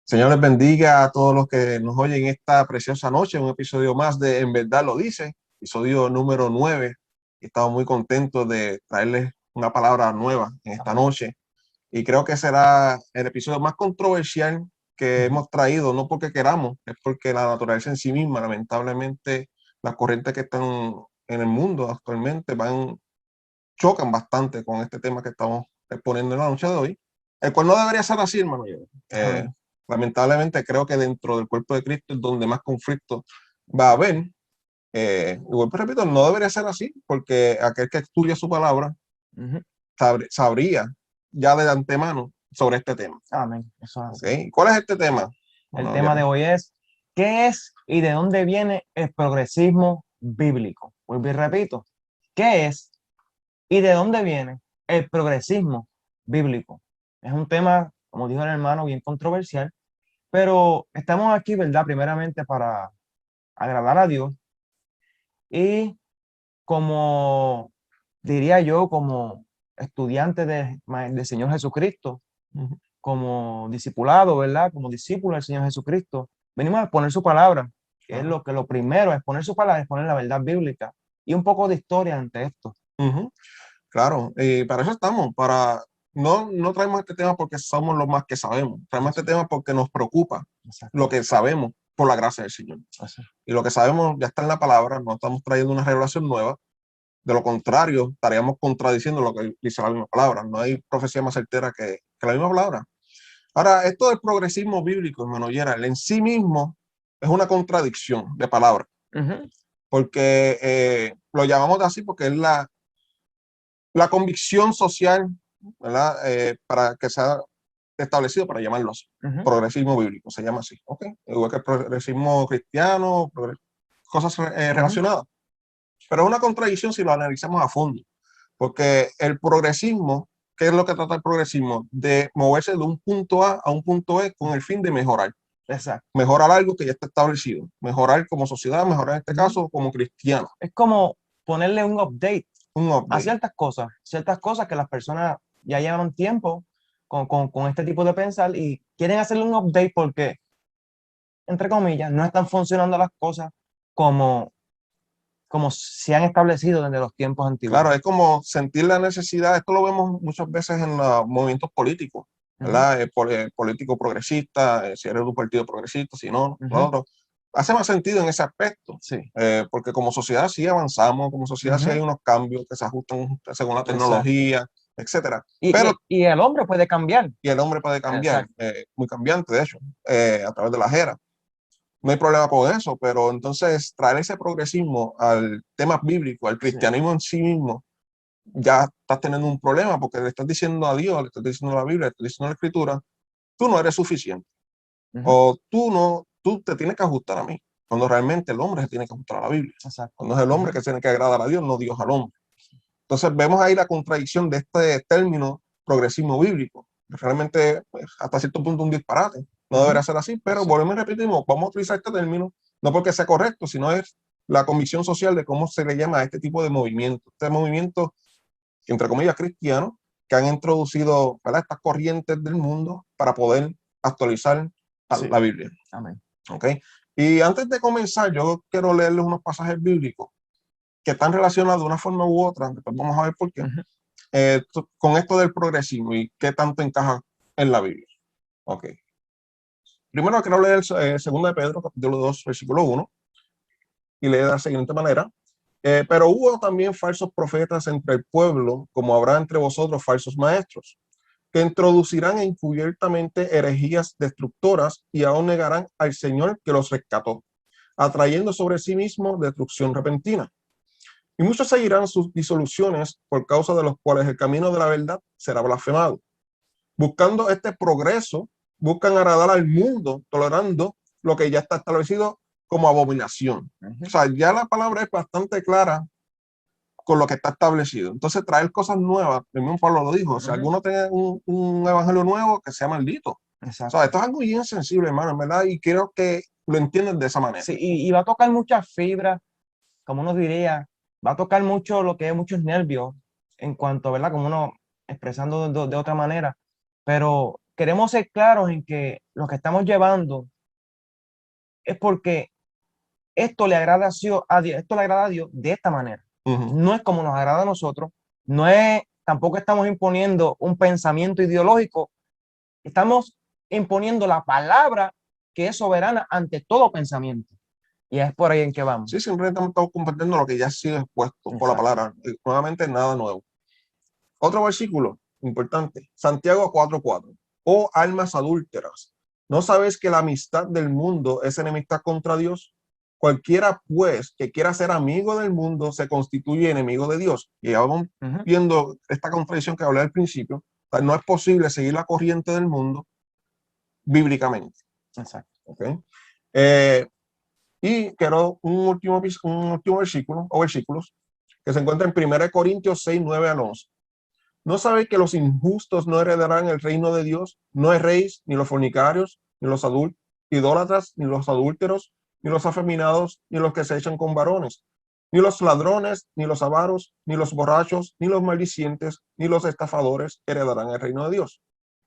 Señor les bendiga a todos los que nos oyen esta preciosa noche, un episodio más de En Verdad Lo Dice, episodio número 9. Estamos muy contentos de traerles una palabra nueva en esta noche y creo que será el episodio más controversial que hemos traído, no porque queramos, es porque la naturaleza en sí misma, lamentablemente, las corrientes que están en el mundo actualmente chocan bastante con este tema que estamos exponiendo en la noche de hoy, el cual no debería ser así, hermano. Lamentablemente creo que dentro del cuerpo de Cristo es donde más conflicto va a haber. Igual, pues, repito, no debería ser así, porque aquel que estudia su palabra sabría ya de antemano sobre este tema. Amén. Eso es así. ¿Okay? ¿Cuál es este tema? El tema de hoy es, ¿qué es y de dónde viene el progresismo bíblico? Vuelvo y repito, ¿qué es y de dónde viene el progresismo bíblico? Es un tema, como dijo el hermano, bien controversial, pero estamos aquí, ¿verdad? Primeramente para agradar a Dios y como diría yo, como estudiante del Señor Jesucristo, como discipulado, ¿verdad? Como discípulo del Señor Jesucristo, venimos a exponer su palabra, que es lo primero, exponer su palabra, exponer la verdad bíblica y un poco de historia ante esto. Claro, para eso estamos, no traemos este tema porque somos los más que sabemos, traemos este tema porque nos preocupa lo que sabemos por la gracia del Señor. Y lo que sabemos ya está en la palabra, no estamos trayendo una revelación nueva, de lo contrario estaríamos contradiciendo lo que dice la misma palabra, no hay profecía más certera que la misma palabra. Ahora, esto del progresismo bíblico, hermano Gerald, en sí mismo es una contradicción de palabras, porque lo llamamos así porque es la convicción social, ¿verdad? Para que sea establecido, para llamarlo así. Progresismo bíblico, se llama así. ¿Okay? Igual que el progresismo cristiano, cosas relacionadas. Pero es una contradicción si lo analizamos a fondo, porque el progresismo, ¿qué es lo que trata el progresismo? De moverse de un punto A un punto B con el fin de mejorar. Exacto. Mejorar algo que ya está establecido. Mejorar como sociedad, mejorar en este caso como cristiano. Es como ponerle un update a ciertas cosas que las personas ya llevan tiempo con este tipo de pensar y quieren hacerle un update porque, entre comillas, no están funcionando las cosas como se han establecido desde los tiempos antiguos. Claro, es como sentir la necesidad, esto lo vemos muchas veces en los movimientos políticos, ¿verdad? Político progresista, si eres de un partido progresista, si no, otro. Hace más sentido en ese aspecto, porque como sociedad sí avanzamos, como sociedad sí hay unos cambios que se ajustan según la tecnología, etcétera. Y el hombre puede cambiar. Y el hombre puede cambiar, muy cambiante de hecho, a través de la era. No hay problema con eso, pero entonces traer ese progresismo al tema bíblico, al cristianismo en sí mismo, ya estás teniendo un problema porque le estás diciendo a Dios, le estás diciendo a la Biblia, le estás diciendo a la Escritura, tú no eres suficiente. O tú te tienes que ajustar a mí, cuando realmente el hombre se tiene que ajustar a la Biblia. Cuando es el hombre que tiene que agradar a Dios, no Dios al hombre. Entonces vemos ahí la contradicción de este término progresismo bíblico. Realmente, pues, hasta cierto punto un disparate. No debería ser así, pero volvemos y repetimos, vamos a utilizar este término, no porque sea correcto, sino es la convicción social de cómo se le llama a este tipo de movimiento. Este movimiento, entre comillas, cristiano, que han introducido, ¿verdad?, estas corrientes del mundo para poder actualizar la Biblia. Amén. ¿Okay? Y antes de comenzar, yo quiero leerles unos pasajes bíblicos que están relacionados de una forma u otra, después vamos a ver por qué, con esto del progresismo y qué tanto encaja en la Biblia. Ok. Primero quiero leer 2 de Pedro, capítulo 2, versículo 1, y lee de la siguiente manera. Pero hubo también falsos profetas entre el pueblo, como habrá entre vosotros falsos maestros, que introducirán encubiertamente herejías destructoras y aún negarán al Señor que los rescató, atrayendo sobre sí mismo destrucción repentina. Y muchos seguirán sus disoluciones, por causa de los cuales el camino de la verdad será blasfemado. Buscando este progreso, buscan agradar al mundo, tolerando lo que ya está establecido como abominación. O sea, ya la palabra es bastante clara con lo que está establecido. Entonces, traer cosas nuevas, el mismo Pablo lo dijo, si alguno tiene un evangelio nuevo, que sea maldito. O sea, esto es algo bien sensible, hermano, en verdad, y quiero que lo entiendan de esa manera. Sí, y va a tocar muchas fibras, como uno diría, va a tocar mucho lo que es muchos nervios en cuanto, ¿verdad? Como uno expresando de otra manera, pero queremos ser claros en que lo que estamos llevando es porque esto le agrada a Dios, esto le agrada a Dios de esta manera. No es como nos agrada a nosotros, tampoco estamos imponiendo un pensamiento ideológico, estamos imponiendo la palabra que es soberana ante todo pensamiento. Y es por ahí en que vamos. Sí, siempre estamos compartiendo lo que ya ha sido expuesto por la palabra. Nuevamente, nada nuevo. Otro versículo importante, Santiago 4:4. Oh almas adúlteras, ¿no sabes que la amistad del mundo es enemistad contra Dios? Cualquiera, pues, que quiera ser amigo del mundo se constituye enemigo de Dios. Y ya vamos viendo esta contradicción que hablé al principio. O sea, no es posible seguir la corriente del mundo bíblicamente. Exacto. ¿Okay? Y quiero un último versículo o versículos que se encuentra en 1 Corintios 6:9-11. ¿No sabéis que los injustos no heredarán el reino de Dios? No erréis, ni los fornicarios, ni los idólatras, ni los adúlteros, ni los afeminados, ni los que se echan con varones, ni los ladrones, ni los avaros, ni los borrachos, ni los maldicientes, ni los estafadores heredarán el reino de Dios.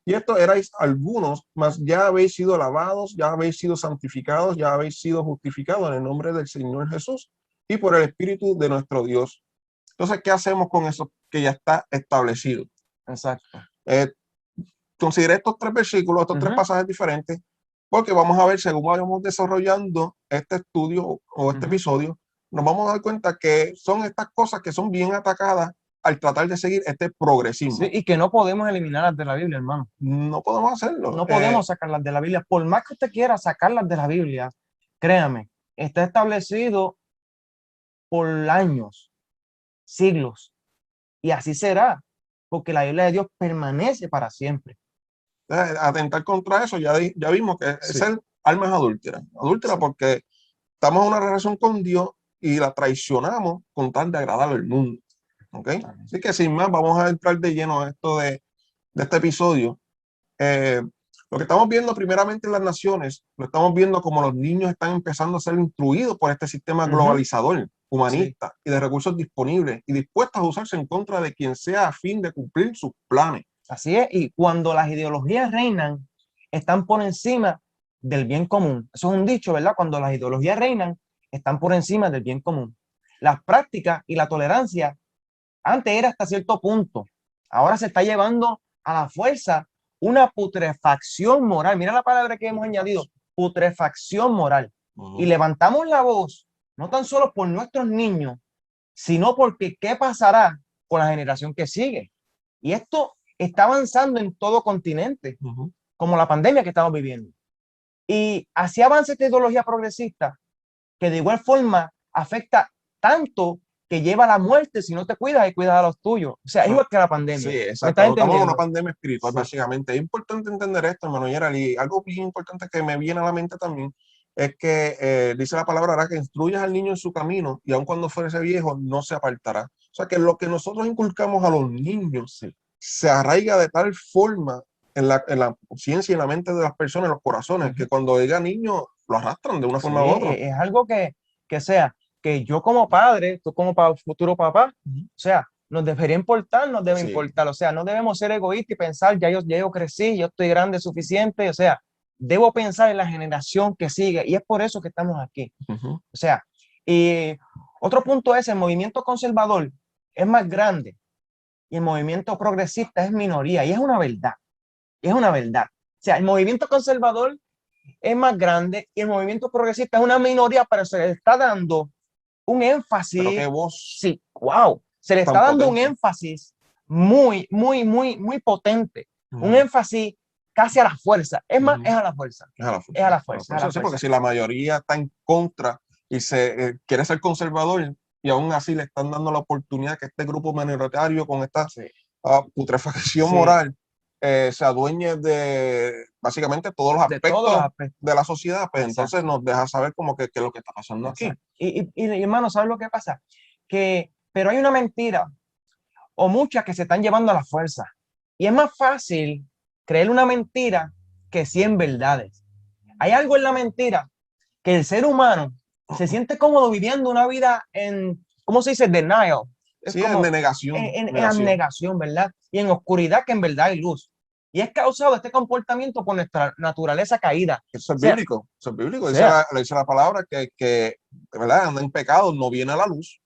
Y esto erais algunos, mas ya habéis sido lavados, ya habéis sido santificados, ya habéis sido justificados en el nombre del Señor Jesús y por el Espíritu de nuestro Dios. Entonces, ¿qué hacemos con eso que ya está establecido? Exacto. Consideré estos tres versículos, estos tres pasajes diferentes, porque vamos a ver, según vayamos desarrollando este estudio o este episodio, nos vamos a dar cuenta que son estas cosas que son bien atacadas al tratar de seguir este progresismo. Sí, y que no podemos eliminarlas de la Biblia, hermano. No podemos hacerlo. No podemos sacarlas de la Biblia. Por más que usted quiera sacarlas de la Biblia, créame, está establecido por años, siglos, y así será, porque la Biblia de Dios permanece para siempre. Atentar contra eso, ya vimos que es ser almas adúlteras. Adúlteras porque estamos en una relación con Dios y la traicionamos con tal de agradar al mundo. ¿Okay? Así que sin más, vamos a entrar de lleno a esto de este episodio. Lo que estamos viendo primeramente en las naciones, lo estamos viendo como los niños están empezando a ser instruidos por este sistema globalizador, humanista y de recursos disponibles y dispuestos a usarse en contra de quien sea a fin de cumplir sus planes. Así es, y cuando las ideologías reinan, están por encima del bien común. Eso es un dicho, ¿verdad? Cuando las ideologías reinan, están por encima del bien común. Las prácticas y la tolerancia antes era hasta cierto punto. Ahora se está llevando a la fuerza una putrefacción moral. Mira la palabra que hemos añadido, putrefacción moral. Y levantamos la voz, no tan solo por nuestros niños, sino porque qué pasará con la generación que sigue. Y esto está avanzando en todo continente, como la pandemia que estamos viviendo. Y así avanza esta ideología progresista, que de igual forma afecta tanto que lleva a la muerte si no te cuidas y cuidas a los tuyos. O sea, es igual que la pandemia. Sí, exacto. Estamos en una pandemia espiritual, básicamente. Es importante entender esto, hermano Gerald, y algo bien importante que me viene a la mente también es que dice la palabra, ¿verdad? Que instruyas al niño en su camino y aun cuando fuese viejo no se apartará. O sea, que lo que nosotros inculcamos a los niños se arraiga de tal forma en la conciencia y en la mente de las personas, en los corazones, que cuando llega niño lo arrastran de una forma u otra. Es algo que sea, que yo como padre, tú como futuro papá, o sea, nos debería importar, nos debe importar, o sea, no debemos ser egoístas y pensar, ya yo crecí, yo estoy grande suficiente, o sea, debo pensar en la generación que sigue y es por eso que estamos aquí. O sea, y otro punto es, el movimiento conservador es más grande y el movimiento progresista es minoría y es una verdad, O sea, el movimiento conservador es más grande y el movimiento progresista es una minoría, pero se le está dando un énfasis. Pero qué voz. Sí, wow. Se le está dando un énfasis muy potente. Un énfasis casi a la fuerza. Es más, es a la fuerza. Es a la fuerza. Sí, porque si la mayoría está en contra y se quiere ser conservador y aún así le están dando la oportunidad que este grupo minoritario con esta putrefacción moral se adueñe de básicamente todos los aspectos de la sociedad, pues entonces nos deja saber como que qué es lo que está pasando aquí. Y hermano, ¿sabes lo que pasa? Pero hay una mentira o muchas que se están llevando a la fuerza. Y es más fácil creer una mentira que 100 verdades. Hay algo en la mentira que el ser humano se siente cómodo viviendo una vida en, ¿cómo se dice? Denial. Es como en negación. En abnegación, ¿verdad? Y en oscuridad que en verdad hay luz. Y es causado este comportamiento por nuestra naturaleza caída. Eso es O sea, bíblico, eso es bíblico. o Dice sea, dice la palabra que de verdad anda en pecado, no viene a la luz,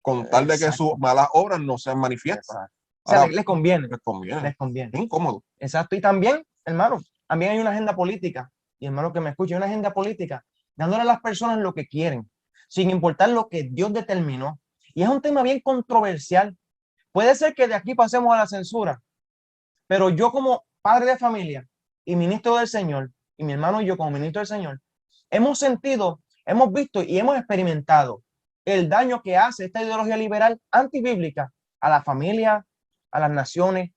con tal de que sus exacto, malas obras no sean manifiestas. exacto. O sea, Ahora, les conviene, les conviene, les conviene. es incómodo. Exacto. Y también, hermano, también hay una agenda política, y hermano que me escuche, hay una agenda política dándole a las personas lo que quieren, sin importar lo que Dios determinó. Y es un tema bien controversial. Puede ser que de aquí pasemos a la censura, pero yo como padre de familia y ministro del Señor, y mi hermano y yo como ministro del Señor, hemos sentido, hemos visto y hemos experimentado el daño que hace esta ideología liberal antibíblica a la familia, a las naciones,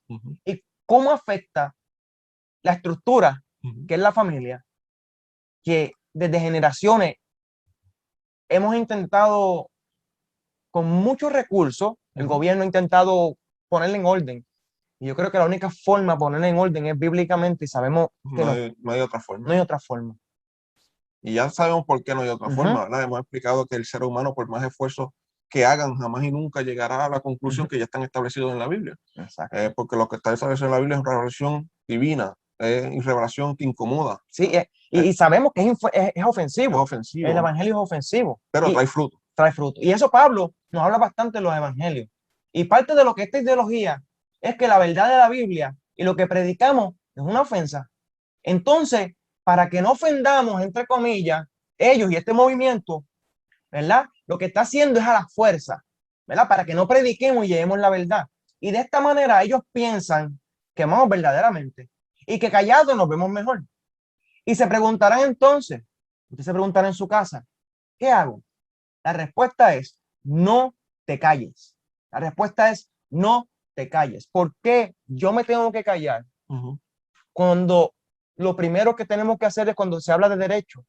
y cómo afecta la estructura que es la familia, que desde generaciones hemos intentado con muchos recursos, el gobierno ha intentado ponerle en orden. Y yo creo que la única forma de ponerle en orden es bíblicamente y sabemos que No hay otra forma. no hay otra forma. Y ya sabemos por qué no hay otra forma, ¿verdad? Hemos explicado que el ser humano, por más esfuerzos que hagan, jamás y nunca llegará a la conclusión que ya están establecidos en la Biblia. Porque lo que está establecido en la Biblia es revelación divina, es revelación que incomoda. Sí, y sabemos que es ofensivo. Es ofensivo. El evangelio es ofensivo. Pero trae fruto. Trae fruto. Y eso Pablo nos habla bastante de los evangelios. Y parte de lo que esta ideología es que la verdad de la Biblia y lo que predicamos es una ofensa. Entonces, para que no ofendamos, entre comillas, ellos y este movimiento, ¿verdad? Lo que está haciendo es a la fuerza, ¿verdad? Para que no prediquemos y llevemos la verdad. Y de esta manera ellos piensan que amamos verdaderamente y que callados nos vemos mejor. Y se preguntarán entonces, usted se preguntará en su casa, ¿qué hago? La respuesta es, no te calles. La respuesta es, no te calles. ¿Por qué yo me tengo que callar? Cuando lo primero que tenemos que hacer es cuando se habla de derechos.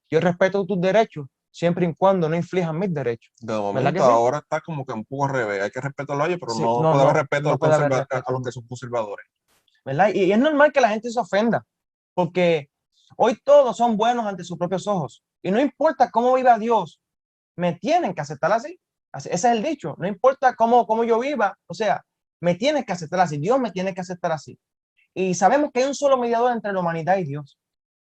Yo respeto tus derechos siempre y cuando no inflijan mis derechos. De momento, ahora está como que un poco al revés. Hay que respetar a ellos, pero no puede haber respeto a los que son conservadores. ¿Verdad? Y es normal que la gente se ofenda, porque hoy todos son buenos ante sus propios ojos. Y no importa cómo viva Dios, me tienen que aceptar así. Ese es el dicho. No importa cómo yo viva, o sea, me tienes que aceptar así. Dios me tiene que aceptar así. Y sabemos que hay un solo mediador entre la humanidad y Dios,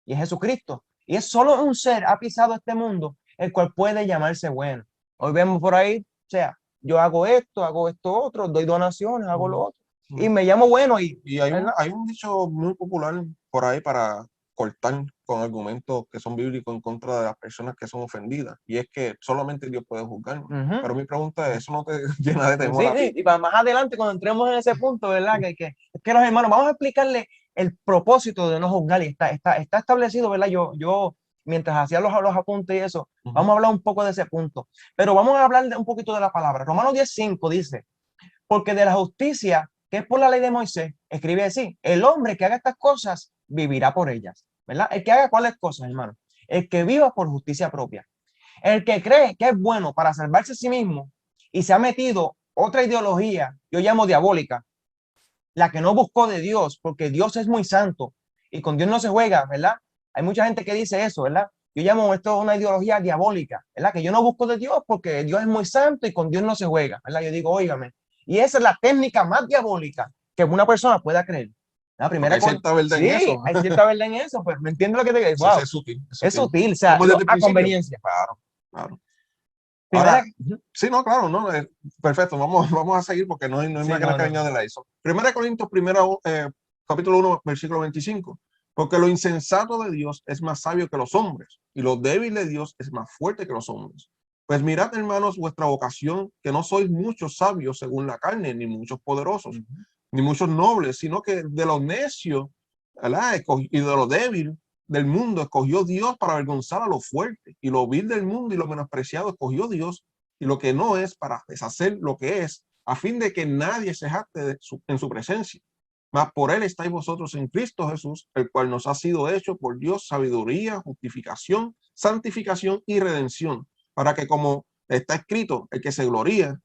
y es Jesucristo. Y es solo un ser ha pisado este mundo, el cual puede llamarse bueno. Hoy vemos por ahí, o sea, yo hago esto otro, doy donaciones, hago lo otro. Y me llamo bueno. Y hay un dicho muy popular por ahí para cortar con argumentos que son bíblicos en contra de las personas que son ofendidas. Y es que solamente Dios puede juzgar. Pero mi pregunta es, ¿eso no te llena de temor? Sí, y para más adelante, cuando entremos en ese punto, ¿verdad? Que los hermanos, vamos a explicarle el propósito de no juzgar. Y está establecido, ¿verdad? Yo mientras hacía los apuntes y eso, vamos a hablar un poco de ese punto. Pero vamos a hablar un poquito de la palabra. Romanos 10:5 dice, porque de la justicia que es por la ley de Moisés, escribe así, el hombre que haga estas cosas vivirá por ellas, ¿verdad? El que haga cuáles cosas, hermano. El que viva por justicia propia. El que cree que es bueno para salvarse a sí mismo y se ha metido otra ideología, yo llamo diabólica, la que no buscó de Dios, porque Dios es muy santo y con Dios no se juega, ¿verdad? Hay mucha gente que dice eso, ¿verdad? Yo llamo esto una ideología diabólica, ¿verdad? Que yo no busco de Dios porque Dios es muy santo y con Dios no se juega, ¿verdad? Yo digo, óigame, y esa es la técnica más diabólica que una persona pueda creer. La primera hay cierta verdad en eso. Hay cierta verdad en eso, pues me entiendo lo que te digo. Wow. Es sutil. Es sutil, o sea, a conveniencia. Claro. Ahora, sí, no, claro, no, perfecto, vamos a seguir porque no hay más que añadirle a eso. 1 Corintios, capítulo 1, versículo 25. Porque lo insensato de Dios es más sabio que los hombres, y lo débil de Dios es más fuerte que los hombres. Pues mirad, hermanos, vuestra vocación, que no sois muchos sabios según la carne, ni muchos poderosos, ni muchos nobles, sino que de los necios, ¿verdad? Y de lo débil del mundo escogió Dios para avergonzar a lo fuerte, y lo vil del mundo y lo menospreciado escogió Dios, y lo que no es para deshacer lo que es, a fin de que nadie se jacte en su presencia. Mas por él estáis vosotros en Cristo Jesús, el cual nos ha sido hecho por Dios sabiduría, justificación, santificación y redención, para que, como está escrito, el que se gloríe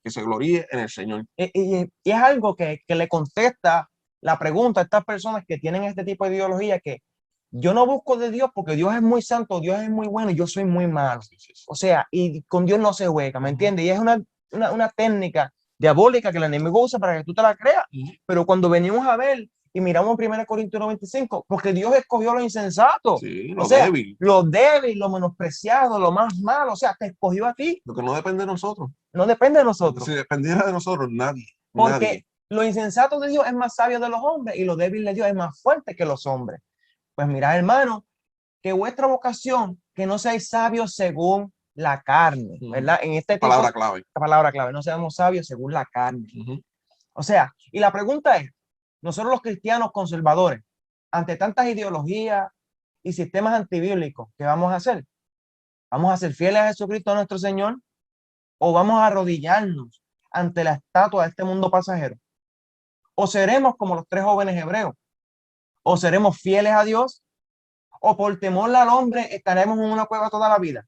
en el Señor. Y es algo que le contesta la pregunta a estas personas que tienen este tipo de ideología, que yo no busco de Dios porque Dios es muy santo, Dios es muy bueno y yo soy muy malo. O sea, y con Dios no se juega, ¿me entiendes? Y es una técnica diabólica que el enemigo usa para que tú te la creas. Pero cuando venimos a ver, y miramos en 1 Corintios 95, porque Dios escogió lo insensato, Sí, o lo sea, débil, lo débil, lo menospreciado, lo más malo, o sea, te escogió a ti, lo que no depende de nosotros. no depende de Porque nosotros, si dependiera de nosotros, nadie, porque nadie. lo insensato de Dios es más sabio de los hombres y lo débil de Dios es más fuerte que los hombres. Pues mirad, hermano, que vuestra vocación, que no seáis sabios según la carne, ¿verdad? En este tipo, Palabra clave. la palabra clave, no seamos sabios según la carne. O sea, y la pregunta es, nosotros los cristianos conservadores, ante tantas ideologías y sistemas antibíblicos, ¿qué vamos a hacer? ¿Vamos a ser fieles a Jesucristo nuestro Señor? ¿O vamos a arrodillarnos ante la estatua de este mundo pasajero? ¿O seremos como los 3 jóvenes hebreos? ¿O seremos fieles a Dios? ¿O por temor al hombre estaremos en una cueva toda la vida?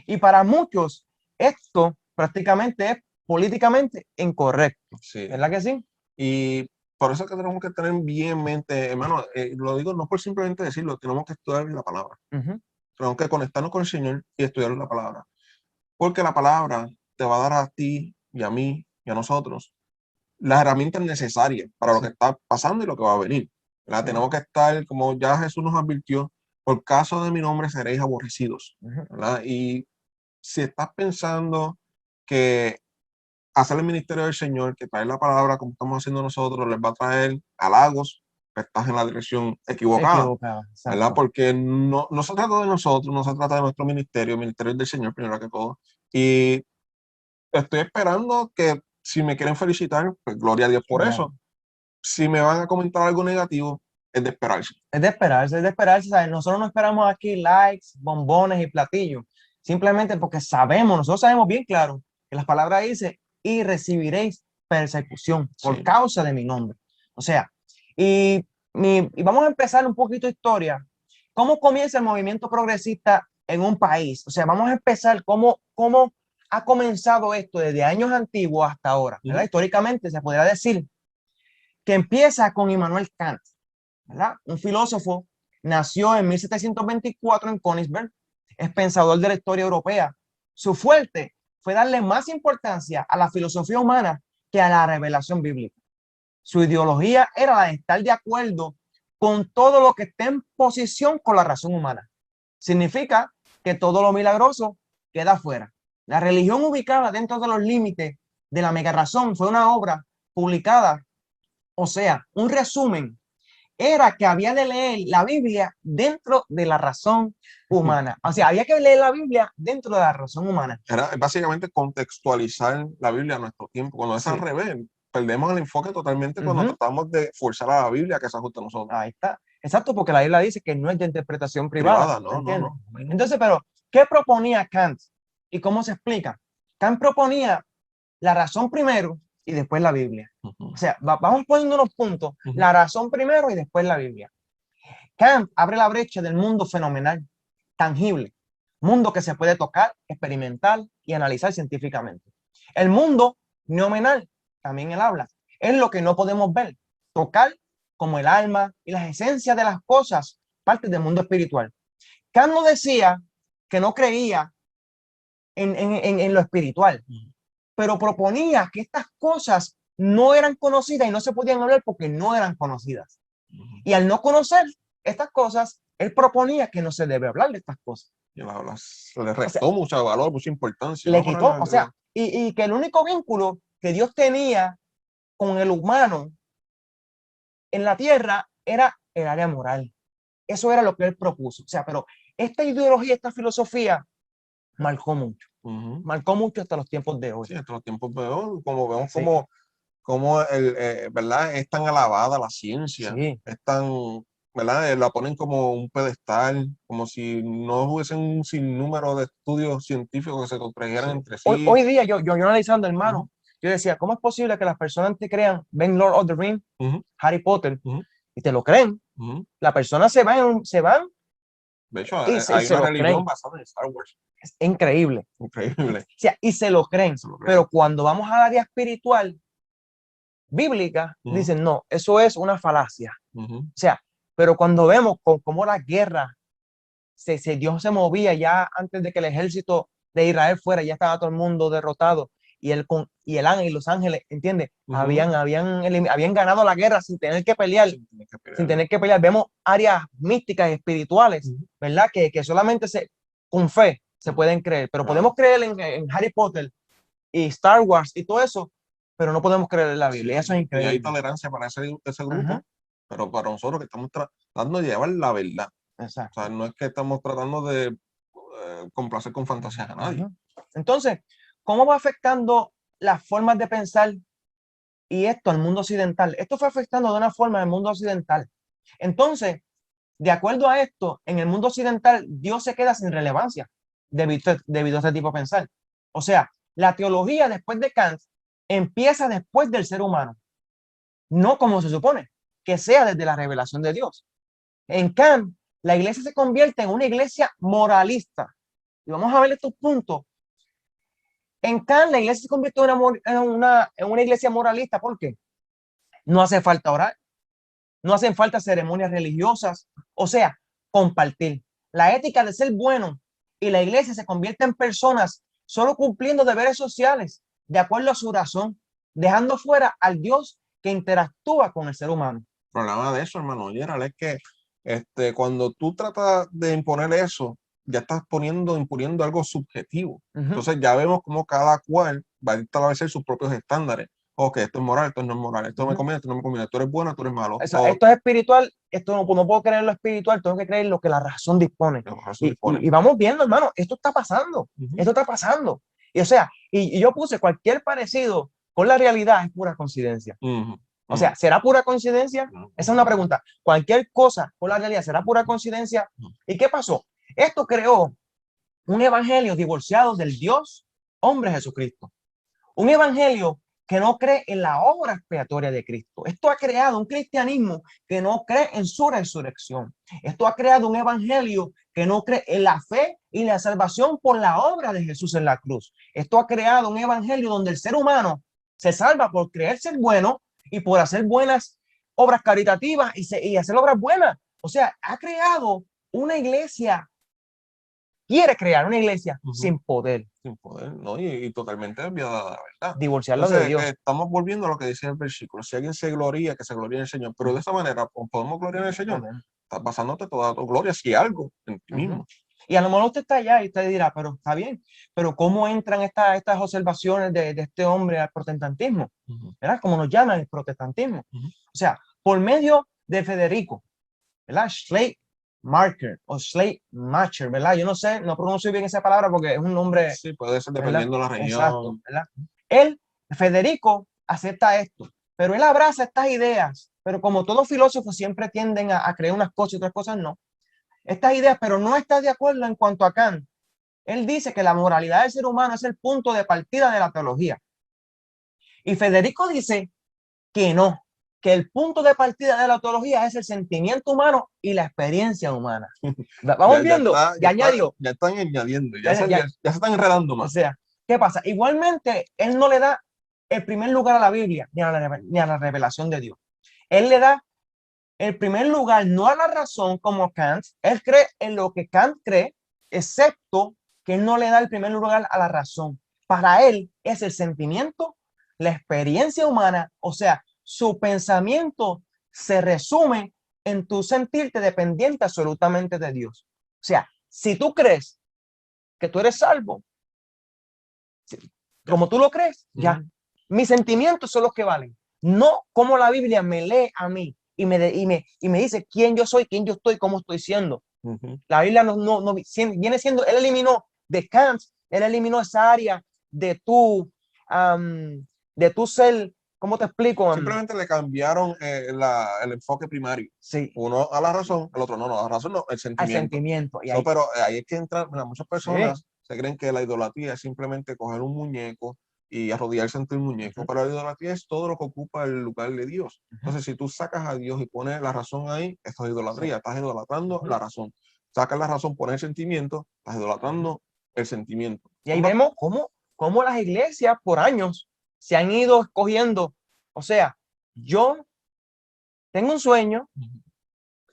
Y para muchos, esto prácticamente es políticamente incorrecto. Sí. ¿Verdad que sí? Y por eso es que tenemos que tener bien en mente, hermano, lo digo no por simplemente decirlo, tenemos que estudiar la palabra. Tenemos que conectarnos con el Señor y estudiar la palabra. Porque la palabra te va a dar a ti y a mí y a nosotros las herramientas necesarias para lo que está pasando y lo que va a venir. ¿Verdad? Tenemos que estar, como ya Jesús nos advirtió, por causa de mi nombre seréis aborrecidos. ¿Verdad? Y si estás pensando que hacer el ministerio del Señor, que traer la palabra como estamos haciendo nosotros, les va a traer halagos, estás en la dirección equivocada. ¿Verdad? Porque no se trata de nosotros, no se trata de nuestro ministerio, el ministerio del Señor primero que todo. Y estoy esperando que si me quieren felicitar, pues gloria a Dios por eso. Si me van a comentar algo negativo, es de esperarse. Es de esperarse, ¿sabes? Nosotros no esperamos aquí likes, bombones y platillos, simplemente porque nosotros sabemos bien claro que las palabras dicen, y recibiréis persecución por causa de mi nombre. O sea, y vamos a empezar un poquito de historia. ¿Cómo comienza el movimiento progresista en un país? O sea, vamos a empezar cómo ha comenzado esto desde años antiguos hasta ahora, ¿verdad? Históricamente se podría decir que empieza con Immanuel Kant, ¿verdad? Un filósofo, nació en 1724 en Königsberg, es pensador de la historia europea. Su fuerte fue darle más importancia a la filosofía humana que a la revelación bíblica. Su ideología era la de estar de acuerdo con todo lo que esté en posición con la razón humana. Significa que todo lo milagroso queda fuera. La religión ubicada dentro de los límites de la mega razón fue una obra publicada, o sea, un resumen era que había de leer la Biblia dentro de la razón humana. O sea, había que leer la Biblia dentro de la razón humana. Era básicamente contextualizar la Biblia a nuestro tiempo. Cuando es al revés, perdemos el enfoque totalmente cuando tratamos de forzar a la Biblia que se ajuste a nosotros. Ahí está. Exacto, porque la Biblia dice que no es de interpretación privada. No. Entonces, pero, ¿qué proponía Kant? ¿Y cómo se explica? Kant proponía la razón primero y después la Biblia. O sea, vamos poniendo unos puntos. La razón primero y después la Biblia. Kant abre la brecha del mundo fenomenal, tangible, mundo que se puede tocar, experimentar y analizar científicamente. El mundo nominal, también él habla, es lo que no podemos ver, tocar como el alma y las esencias de las cosas, parte del mundo espiritual. Kant no decía que no creía en lo espiritual, pero proponía que estas cosas no eran conocidas y no se podían hablar porque no eran conocidas. Y al no conocer estas cosas, él proponía que no se debe hablar de estas cosas. Le restó mucho valor, mucha importancia. Le quitó, o sea, y que el único vínculo que Dios tenía con el humano en la tierra era el área moral. Eso era lo que él propuso. O sea, pero esta ideología, esta filosofía marcó mucho. Marcó mucho hasta los tiempos de hoy. Sí, hasta los tiempos de hoy, como vemos como ¿verdad? Es tan alabada la ciencia, es tan, ¿verdad? La ponen como un pedestal, como si no hubiesen un sinnúmero de estudios científicos que se contrajeran entre sí. Hoy día, yo analizando, hermano, yo decía, ¿cómo es posible que las personas te crean, ven Lord of the Rings, Harry Potter, y te lo creen? Las personas se van. De hecho, hay una religión basada en Star Wars. Es increíble. Increíble. O sea, y se lo creen. Pero cuando vamos al área espiritual, bíblica, dicen, no, eso es una falacia. O sea, pero cuando vemos cómo la guerra, Dios se movía ya antes de que el ejército de Israel fuera, ya estaba todo el mundo derrotado, y él y el ángel y los ángeles, ¿entiendes? Ujú. Habían ganado la guerra sin tener que pelear, Sin tener que pelear. sin tener que pelear. Vemos áreas místicas y espirituales, Ujú. ¿verdad? Que solamente con fe se pueden creer, pero Claro. podemos creer en Harry Potter y Star Wars y todo eso, pero no podemos creer en la Biblia. Eso es Y hay increíble. tolerancia para ese grupo, Ajá. pero para nosotros que estamos tratando de llevar la verdad. O Exacto. sea, no es que estamos tratando de complacer con fantasías a nadie. Ujú. Entonces, ¿cómo va afectando las formas de pensar y esto al mundo occidental? Esto fue afectando de una forma al mundo occidental. Entonces, de acuerdo a esto, en el mundo occidental, Dios se queda sin relevancia debido a este tipo de pensar. O sea, la teología después de Kant empieza después del ser humano, no como se supone, que sea desde la revelación de Dios. En Kant, la iglesia se convierte en una iglesia moralista. Y vamos a ver estos puntos. En Kant, la iglesia se convierte en una iglesia moralista. ¿Por qué? No hace falta orar, no hacen falta ceremonias religiosas, o sea, compartir. La ética de ser bueno y la iglesia se convierte en personas solo cumpliendo deberes sociales de acuerdo a su razón, dejando fuera al Dios que interactúa con el ser humano. El problema de eso, hermano Gerald, es que cuando tú tratas de imponer eso, ya estás imponiendo algo subjetivo. Entonces ya vemos cómo cada cual va a establecer sus propios estándares. Ok, esto es moral, esto no es moral, esto me conviene, esto no me conviene, tú eres bueno, tú eres malo. Esto es espiritual, esto no puedo creer en lo espiritual, tengo que creer en lo que la razón dispone. Y vamos viendo, hermano, esto está pasando, esto está pasando. Y o sea, y yo puse cualquier parecido con la realidad es pura coincidencia. O sea, ¿será pura coincidencia? Esa es una pregunta. Cualquier cosa con la realidad, ¿será pura coincidencia? ¿Y qué pasó? Esto creó un evangelio divorciado del Dios, hombre Jesucristo. Un evangelio que no cree en la obra expiatoria de Cristo. Esto ha creado un cristianismo que no cree en su resurrección. Esto ha creado un evangelio que no cree en la fe y la salvación por la obra de Jesús en la cruz. Esto ha creado un evangelio donde el ser humano se salva por creer ser bueno y por hacer buenas obras caritativas y hacer obras buenas. O sea, ha creado una iglesia, quiere crear una iglesia sin poder. Sin poder, ¿no? Y totalmente desviada de la verdad. Divorciarlo de Dios. Estamos volviendo a lo que dice el versículo. Si alguien se gloría, que se gloríe en el Señor. Pero de esa manera, ¿podemos gloriar en el Señor? Estás basándote toda tu gloria, si algo, en ti mismo. Y a lo mejor usted está allá y usted dirá, pero está bien, pero ¿cómo entran estas observaciones de este hombre al protestantismo? ¿Verdad? Como nos llaman el protestantismo. O sea, por medio de Federico, ¿verdad? Schleiermacher o Schleiermacher, ¿verdad? Yo no sé, no pronuncio bien esa palabra porque es un nombre. Sí, puede ser dependiendo de la región. Exacto, ¿verdad? Federico, acepta esto, pero él abraza estas ideas, pero como todos filósofos siempre tienden a creer unas cosas y otras cosas no. Estas ideas, pero no está de acuerdo en cuanto a Kant. Él dice que la moralidad del ser humano es el punto de partida de la teología. Y Federico dice que no, que el punto de partida de la teología es el sentimiento humano y la experiencia humana. Vamos viendo, ya están añadiendo, ya se están enredando más. O sea, ¿qué pasa? Igualmente, él no le da el primer lugar a la Biblia ni a la revelación de Dios. Él le da el primer lugar no a la razón como Kant. Él cree en lo que Kant cree, excepto que él no le da el primer lugar a la razón. Para él es el sentimiento, la experiencia humana, o sea, su pensamiento se resume en tu sentirte dependiente absolutamente de Dios. O sea, si tú crees que tú eres salvo, como tú lo crees, ya. Mis sentimientos son los que valen. No como la Biblia me lee a mí y me dice quién yo soy, quién yo estoy, cómo estoy siendo. La Biblia no viene siendo, él eliminó de Kant, él eliminó esa área de tu ser, ¿cómo te explico? Simplemente le cambiaron el enfoque primario. Sí. Uno a la razón, el otro no, la razón no, el sentimiento. El sentimiento. Y ahí, pero ahí es que entran, muchas personas se creen que la idolatría es simplemente coger un muñeco y arrodillarse ante el muñeco, pero la idolatría es todo lo que ocupa el lugar de Dios. Entonces, si tú sacas a Dios y pones la razón ahí, esto es idolatría, estás idolatrando la razón. Sacas la razón, pones el sentimiento, estás idolatrando el sentimiento. Y ahí vemos cómo las iglesias por años se han ido escogiendo. O sea, yo tengo un sueño,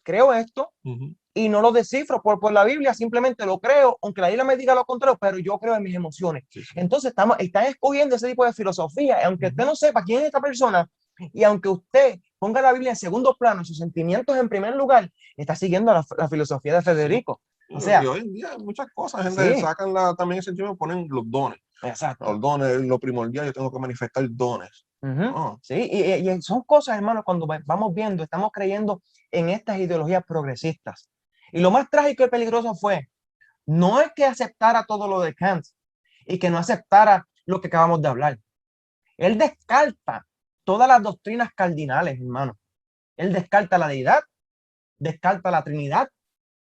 creo esto Ujú. y no lo descifro por la Biblia, simplemente lo creo, aunque la Biblia me diga lo contrario, pero yo creo en mis emociones. Sí, sí. Entonces están escogiendo ese tipo de filosofía, y aunque usted Ujú. no sepa quién es esta persona, y aunque usted ponga la Biblia en segundo plano, sus sentimientos en primer lugar, está siguiendo la filosofía de Sí. Federico. O Y sea, hoy en día hay muchas cosas, gente sí, sacan también ese sentido, ponen los dones. exacto. Los dones, lo primordial, yo tengo que manifestar dones. Ujú. No. Sí, y son cosas, hermano, cuando vamos viendo, estamos creyendo en estas ideologías progresistas. Y lo más trágico y peligroso fue, no es que aceptara todo lo de Kant y que no aceptara lo que acabamos de hablar. Él descarta todas las doctrinas cardinales, hermano. Él descarta la deidad, descarta la Trinidad,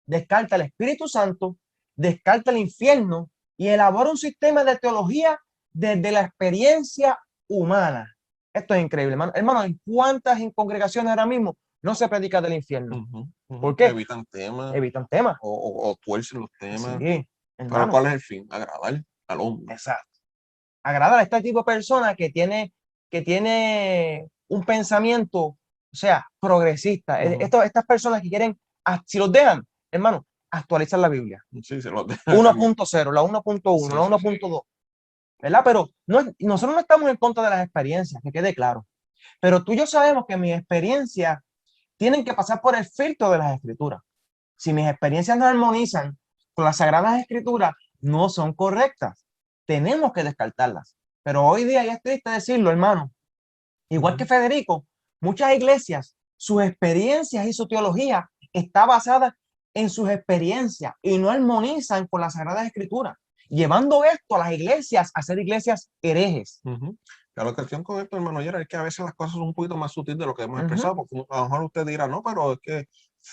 descarta el Espíritu Santo, descarta el infierno y elabora un sistema de teología desde la experiencia humana. Esto es increíble, hermano. Hermano, ¿en cuántas congregaciones ahora mismo no se predica del infierno? Ujú, ujú. ¿Por qué? Evitan temas Evitan temas. o tuercen los temas. Sí, Pero hermano. ¿cuál es el fin? Agradar al hombre. Exacto. Agradar a este tipo de persona que tiene un pensamiento, o sea, progresista. Ujú. Estas personas que quieren, si los dejan, hermano, actualizar la Biblia. Sí, se los deja cambiar. 1.0, la 1.1, Sí, la sí, sí. 1.2, ¿verdad? Pero nosotros no estamos en contra de las experiencias, que quede claro. Pero tú y yo sabemos que mis experiencias tienen que pasar por el filtro de las escrituras. Si mis experiencias no armonizan con las sagradas escrituras, no son correctas. Tenemos que descartarlas. Pero hoy día, ya es triste decirlo, hermano, igual que Ujú. Federico, muchas iglesias, sus experiencias y su teología está basada en sus experiencias y no armonizan con las sagradas escrituras, llevando esto a las iglesias a ser iglesias herejes. Ujú. La cuestión con esto, hermano, Yera, es que a veces las cosas son un poquito más sutiles de lo que hemos Ujú, expresado, porque a lo mejor usted dirá, no, pero es que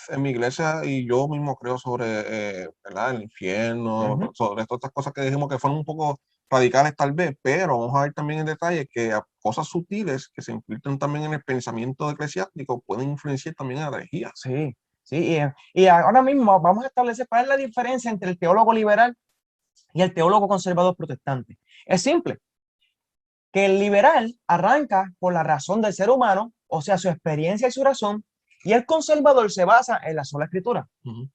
en mi iglesia y yo mismo creo sobre ¿verdad? El infierno, ujú. sobre todas estas cosas que dijimos que fueron un poco radicales tal vez, pero vamos a ver también en detalle que cosas sutiles que se infiltran también en el pensamiento eclesiástico pueden influenciar también a la herejía. Sí, sí. Y ahora mismo vamos a establecer cuál es la diferencia entre el teólogo liberal y el teólogo conservador protestante. Es simple, que el liberal arranca por la razón del ser humano, o sea, su experiencia y su razón, y el conservador se basa en la sola escritura. Ujú,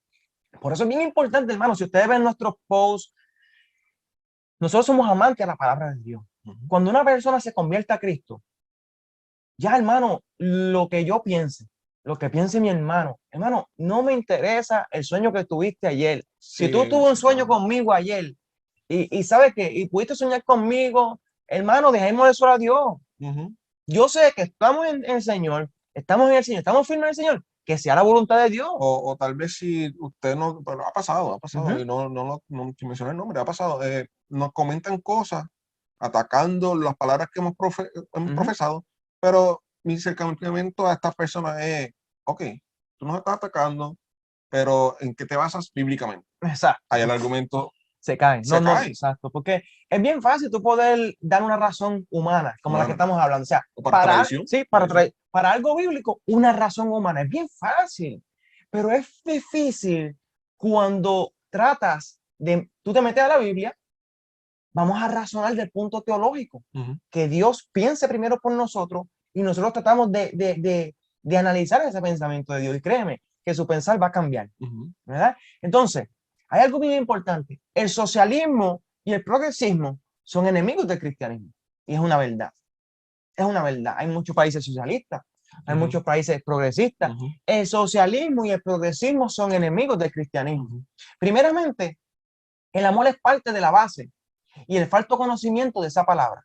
Por eso es bien importante, hermano, si ustedes ven nuestros posts, nosotros somos amantes de la palabra de Dios. ujú. Cuando una persona se convierte a Cristo, ya, hermano, lo que yo piense, lo que piense mi hermano, no me interesa el sueño que tuviste ayer. Si tú Sí, tuvo un sí, sueño claro. conmigo ayer y sabes que y pudiste soñar conmigo, hermano, dejemos eso a Dios. Ujú. Yo sé que estamos en el Señor, estamos en el Señor, estamos firmes en el Señor, que sea la voluntad de Dios. O tal vez si usted no, pero ha pasado, Ujú, y no sin mencionar el nombre, ha pasado, nos comentan cosas atacando las palabras que hemos ujú. profesado, pero mi acercamiento a estas personas es, ok, tú nos estás atacando, pero ¿en qué te basas bíblicamente? Exacto, Hay el argumento, se cae. No, se no, cae, exacto, porque es bien fácil tú poder dar una razón humana, como la que humana, estamos hablando. O sea, o para tradición, sí, tradición. para algo bíblico, una razón humana. Es bien fácil, pero es difícil cuando tratas tú te metes a la Biblia, vamos a razonar del punto teológico, Ujú, que Dios piense primero por nosotros y nosotros tratamos de analizar ese pensamiento de Dios. Y créeme que su pensar va a cambiar, ujú, ¿verdad? Entonces, hay algo bien importante. El socialismo y el progresismo son enemigos del cristianismo. Y es una verdad. Es una verdad. Hay muchos países socialistas, hay ujú, muchos países progresistas. ujú, El socialismo y el progresismo son enemigos del cristianismo. ujú, Primeramente, el amor es parte de la base y el falto conocimiento de esa palabra.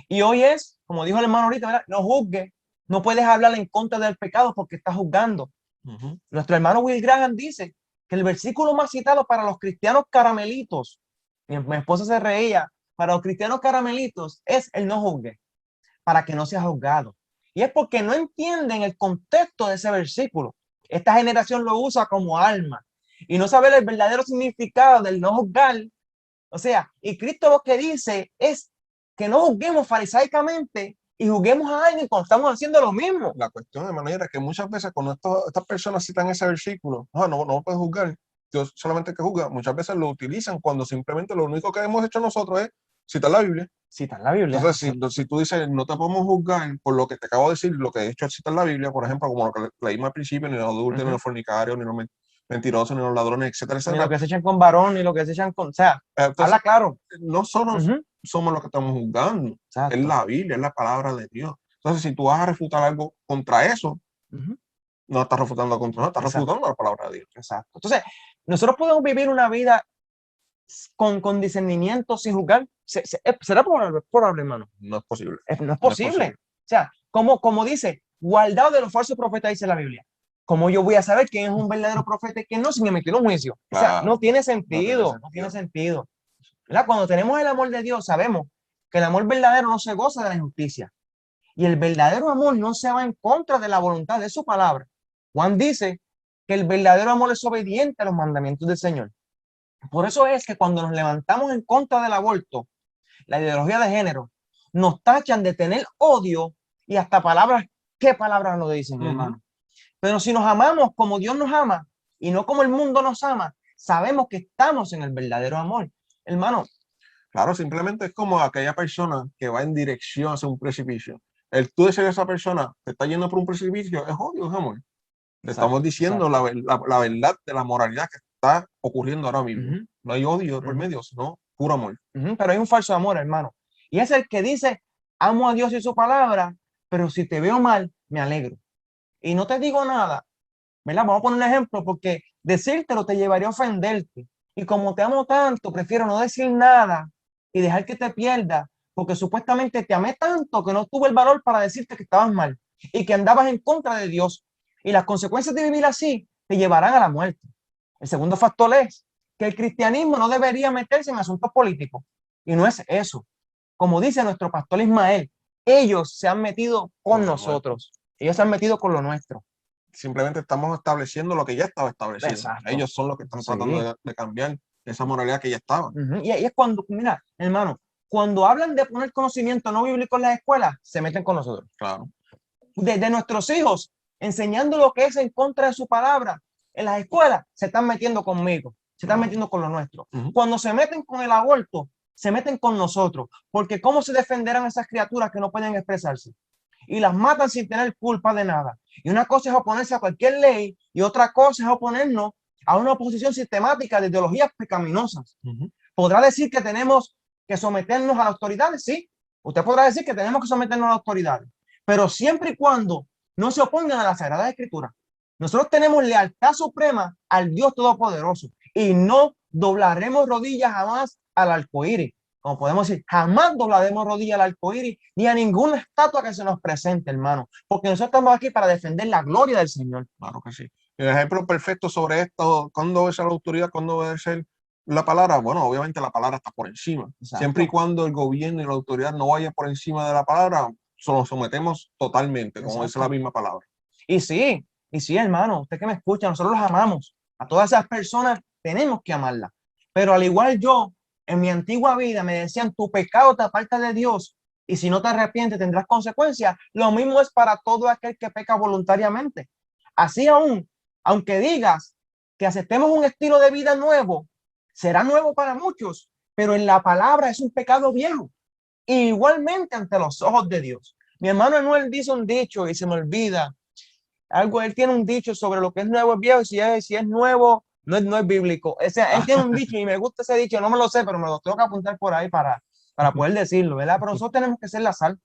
Y hoy es, como dijo el hermano ahorita, ¿verdad? No juzgue, no puedes hablar en contra del pecado porque estás juzgando. ujú. Nuestro hermano Will Graham dice que el versículo más citado para los cristianos caramelitos, mi esposa se reía, para los cristianos caramelitos es el no juzgue, para que no sea juzgado. Y es porque no entienden el contexto de ese versículo. Esta generación lo usa como arma y no sabe el verdadero significado del no juzgar. O sea, y Cristo lo que dice es que no juzguemos farisaicamente y juzguemos a alguien cuando estamos haciendo lo mismo. La cuestión de manera que muchas veces cuando estas personas citan ese versículo, no puedes juzgar, Dios solamente que juzga, muchas veces lo utilizan cuando simplemente lo único que hemos hecho nosotros es Cita la Biblia. Cita en la Biblia. Entonces, si tú dices, no te podemos juzgar por lo que te acabo de decir, lo que de hecho cita en la Biblia, por ejemplo, como lo que leímos al principio, ni los adultos, ni los fornicarios, ni los mentirosos, ni los ladrones, etcétera, Ni etcétera. lo que se echan con varón, ni lo que se echan con... O sea, Entonces, habla claro. no solo somos los que estamos juzgando, Exacto. es la Biblia, es la palabra de Dios. Entonces, si tú vas a refutar algo contra eso, no estás refutando contra eso, estás refutando la palabra de Dios. Exacto. Entonces, nosotros podemos vivir una vida con discernimiento, sin juzgar. ¿Será probable, hermano? No es posible. No es posible. O sea, como dice, guardado de los falsos profetas, dice la Biblia. ¿Cómo yo voy a saber quién es un verdadero profeta y quién no, si me metieron en juicio? Claro, o sea, no tiene sentido. No tiene sentido. ¿Verdad? Cuando tenemos el amor de Dios, sabemos que el amor verdadero no se goza de la injusticia. Y el verdadero amor no se va en contra de la voluntad de su palabra. Juan dice que el verdadero amor es obediente a los mandamientos del Señor. Por eso es que cuando nos levantamos en contra del aborto, la ideología de género, nos tachan de tener odio y hasta palabras, ¿qué palabras nos dicen, hermano? Pero si nos amamos como Dios nos ama y no como el mundo nos ama, sabemos que estamos en el verdadero amor, hermano. Claro, simplemente es como aquella persona que va en dirección hacia un precipicio. El tú decir a esa persona te está yendo por un precipicio es odio, es amor. Le estamos diciendo la verdad de la moralidad que está ocurriendo ahora mismo. No hay odio por medio, sino puro amor. Pero hay un falso amor, hermano. Y es el que dice, amo a Dios y su palabra, pero si te veo mal, me alegro. Y no te digo nada, ¿verdad? Vamos a poner un ejemplo, porque decírtelo te llevaría a ofenderte. Y como te amo tanto, prefiero no decir nada y dejar que te pierda, porque supuestamente te amé tanto que no tuve el valor para decirte que estabas mal y que andabas en contra de Dios. Y las consecuencias de vivir así te llevarán a la muerte. El segundo factor es que el cristianismo no debería meterse en asuntos políticos. Y no es eso. Como dice nuestro pastor Ismael, ellos se han metido con nosotros. Ellos se han metido con lo nuestro. Simplemente estamos estableciendo lo que ya estaba establecido. Exacto. Ellos son los que están tratando de cambiar esa moralidad que ya estaba. Y ahí es cuando, mira, hermano, cuando hablan de poner conocimiento no bíblico en las escuelas, se meten con nosotros. Claro. Desde nuestros hijos, enseñando lo que es en contra de su palabra, en las escuelas se están metiendo conmigo, se están metiendo con lo nuestro. Cuando se meten con el aborto, se meten con nosotros, porque ¿cómo se defenderán esas criaturas que no pueden expresarse? Y las matan sin tener culpa de nada. Y una cosa es oponerse a cualquier ley y otra cosa es oponernos a una oposición sistemática de ideologías pecaminosas. ¿Podrá decir que tenemos que someternos a las autoridades? Sí. Usted podrá decir que tenemos que someternos a las autoridades, pero siempre y cuando no se opongan a la Sagrada Escritura. Nosotros tenemos lealtad suprema al Dios Todopoderoso y no doblaremos rodillas jamás al arcoíris. Como podemos decir, jamás doblaremos rodillas al arcoíris ni a ninguna estatua que se nos presente, hermano, porque nosotros estamos aquí para defender la gloria del Señor. Claro que sí. El ejemplo perfecto sobre esto, ¿cuándo debe ser la autoridad? ¿Cuándo debe ser la palabra? Bueno, obviamente la palabra está por encima. Exacto. Siempre y cuando el gobierno y la autoridad no vaya por encima de la palabra, nos sometemos totalmente, como dice la misma palabra. Y sí, hermano, usted que me escucha, nosotros los amamos. A todas esas personas tenemos que amarlas. Pero al igual yo, en mi antigua vida me decían, tu pecado te aparta de Dios y si no te arrepientes tendrás consecuencias. Lo mismo es para todo aquel que peca voluntariamente. Así aún, aunque digas que aceptemos un estilo de vida nuevo, será nuevo para muchos, pero en la palabra es un pecado viejo. Igualmente ante los ojos de Dios. Mi hermano Anuel dice un dicho y se me olvida. Él tiene un dicho sobre lo que es nuevo es viejo y si es nuevo, no es bíblico. Él tiene un dicho y me gusta ese dicho, no me lo sé, pero me lo tengo que apuntar por ahí para poder decirlo, ¿verdad? Pero nosotros tenemos que ser la sal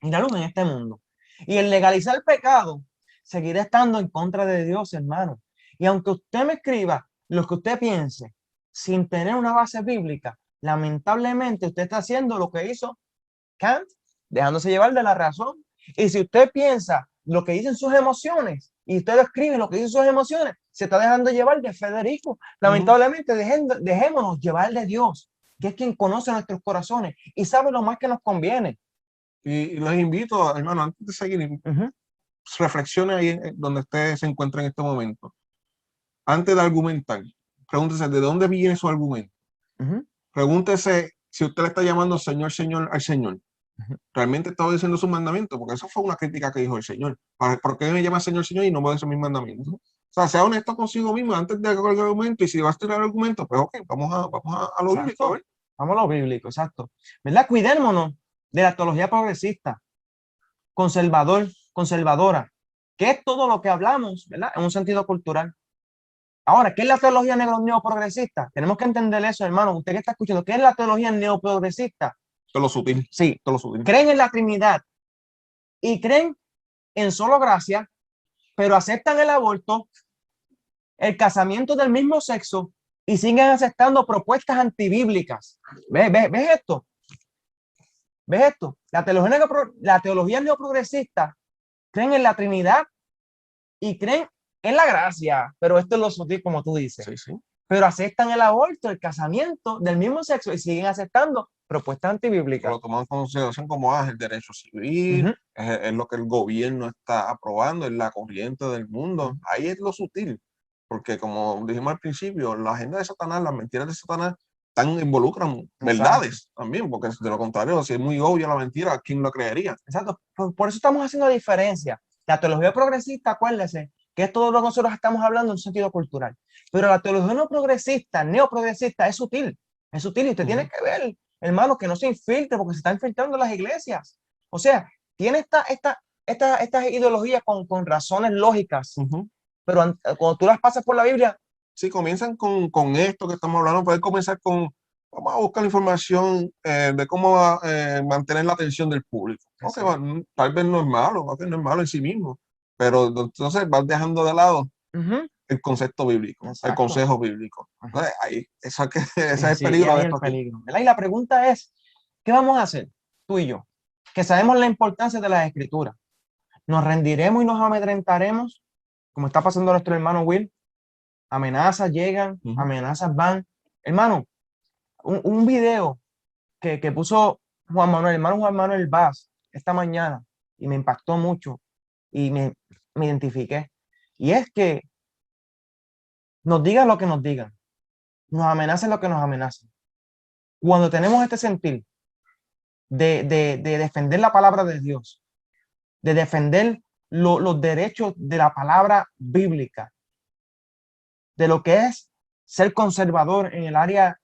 y la luz en este mundo. Y el legalizar el pecado seguirá estando en contra de Dios, hermano. Y aunque usted me escriba lo que usted piense, sin tener una base bíblica, lamentablemente usted está haciendo lo que hizo Kant, dejándose llevar de la razón. Y si usted piensa lo que dicen sus emociones y usted escribe lo que dicen sus emociones, se está dejando llevar de Federico. Lamentablemente, dejémonos llevar de Dios, que es quien conoce nuestros corazones y sabe lo más que nos conviene. Y los invito, hermano, antes de seguir, reflexione ahí donde usted se encuentra en este momento. Antes de argumentar, pregúntese de dónde viene su argumento. Pregúntese si usted le está llamando Señor, Señor al Señor. Realmente está obedeciendo sus mandamientos, porque eso fue una crítica que dijo el Señor. ¿Por qué me llama Señor, Señor y no obedece mis mandamientos? O sea, sea honesto consigo mismo antes de el argumento, y si vas a tirar el argumento, pues ok, vamos a lo bíblico, a ver. Vamos a lo bíblico, exacto. ¿Verdad? Cuidémonos de la teología progresista, conservadora, que es todo lo que hablamos, ¿verdad? En un sentido cultural. Ahora, ¿qué es la teología neoprogresista? Tenemos que entender eso, hermano. Usted que está escuchando, ¿qué es la teología neoprogresista? Todo lo sutil, Sí, todo lo sutil. creen en la Trinidad y creen en solo gracia, pero aceptan el aborto, el casamiento del mismo sexo y siguen aceptando propuestas antibíblicas. ¿Ves esto? ¿Ves esto? La teología neoprogresista creen en la Trinidad y creen en la gracia, pero esto es lo sutil, como tú dices. Sí, sí. Pero aceptan el aborto, el casamiento del mismo sexo y siguen aceptando propuestas antibíblicas. Lo toman en consideración como el derecho civil, es lo que el gobierno está aprobando, es la corriente del mundo. Ahí es lo sutil, porque como dijimos al principio, la agenda de Satanás, las mentiras de Satanás, involucran verdades también, porque de lo contrario, si es muy obvia la mentira, ¿quién lo creería? Exacto. Por eso estamos haciendo diferencia. La teología progresista, acuérdese, que es todo lo que nosotros estamos hablando en un sentido cultural. Pero la teología no progresista, neoprogresista, es sutil y usted tiene que ver, hermano, que no se infiltre porque se está infiltrando las iglesias. O sea, tiene estas ideologías con razones lógicas, pero cuando tú las pasas por la Biblia. Sí, comienzan con esto que estamos hablando, pueden comenzar vamos a buscar información de cómo mantener la atención del público. Okay, tal vez no es malo, no es malo en sí mismo, pero entonces vas dejando de lado el concepto bíblico, el consejo bíblico. Entonces, ahí, ese es el peligro de esto. Y la pregunta es, ¿qué vamos a hacer tú y yo? Que sabemos la importancia de las escrituras. ¿Nos rendiremos y nos amedrentaremos, como está pasando a nuestro hermano Will? Amenazas llegan, amenazas van. Hermano, un video que puso hermano Juan Manuel Vaz esta mañana y me impactó mucho y me identifiqué. Y es que nos digan lo que nos digan, nos amenacen lo que nos amenacen. Cuando tenemos este sentir de defender la palabra de Dios, de defender los derechos de la palabra bíblica, de lo que es ser conservador en el área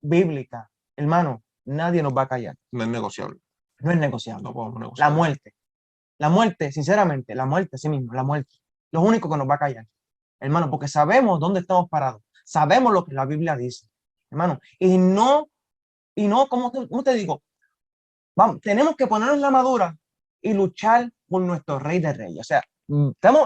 bíblica, hermano, nadie nos va a callar. No es negociable. No es negociable. No podemos negociar. La muerte, sinceramente, la muerte, sí mismo, la muerte. Lo único que nos va a callar, hermano, porque sabemos dónde estamos parados. Sabemos lo que la Biblia dice, hermano. Y no, ¿cómo te digo? Vamos, tenemos que ponernos la armadura y luchar por nuestro Rey de Reyes. O sea,